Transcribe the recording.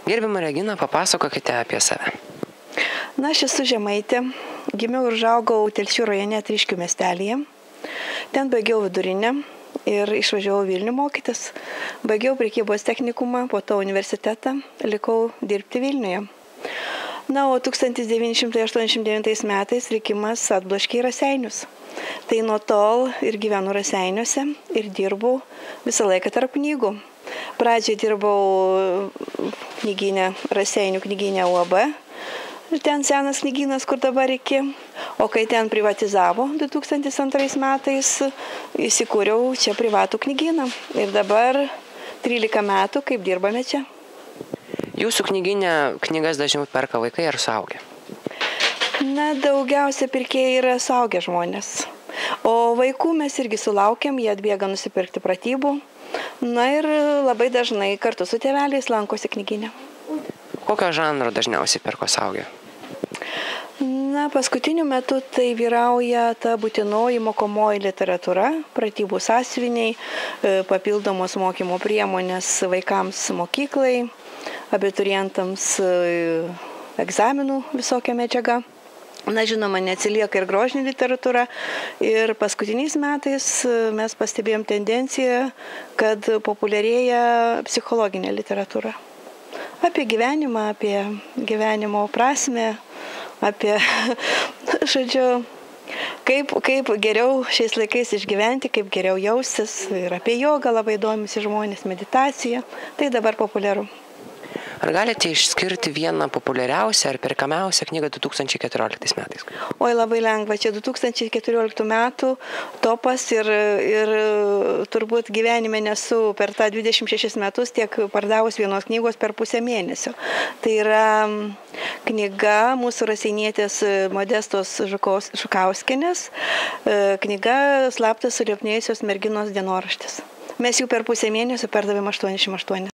Gerbiama Regina, papasakokite apie save. Na, aš esu žemaitė, gimiau ir užaugau Telšių rajone Tryškių miestelyje. Ten baigiau vidurinę ir išvažiavau Vilnių mokytis. Baigiau prekybos technikumą, po to universitetą, likau dirbti Vilniuje. Na, o 1989 metais likimas atbloškė į Raseinius. Tai nuo tol ir gyvenu Raseiniuose ir dirbu visą laiką tarp knygų. Pradžiai dirbau knygyne, Raseinių knygyne UAB. Ten senas knygynas, kur dabar iki. O kai ten privatizavo 2002 metais, įsikūriau čia privatų knygyną. Ir dabar 13 metų, kaip dirbame čia. Jūsų knygyne knygas dažniau perka vaikai ar suaugę? Na, daugiausia pirkėjai yra suaugę žmonės. O vaikų mes irgi sulaukiam, jie atbėga nusipirkti pratybų. Na ir labai dažnai kartu su tėveliais lankosi knygyne. Kokio žanro dažniausiai perka suaugę? Na, paskutiniu metu tai vyrauja ta būtinoji mokomoji literatūra, pratybų sąsiuviniai, papildomos mokymo priemonės vaikams mokyklai, abiturientams egzaminų visokia medžiaga. Na, žinoma, neatsilieka ir grožinė literatūra. Ir paskutiniais metais mes pastebėjom tendenciją, kad populiarėja psichologinė literatūra. Apie gyvenimą, apie gyvenimo prasmę, apie, žodžiu, kaip geriau šiais laikais išgyventi, kaip geriau jaustis. Ir apie jogą labai domisi žmonės, meditaciją. Tai dabar populiaru. Ar galite išskirti vieną populiariausią ar perkamiausią knygą 2014 metais? Oi, labai lengva. Čia 2014 metų topas ir turbūt gyvenime nesu per tą 26 metus tiek pardavus vienos knygos per pusę mėnesio. Tai yra knyga mūsų raseinietės Modestos Žukauskienės, knyga Slaptas suliepnėjusios merginos dienoraštis. Mes jų per pusę mėnesio pardavėm 88.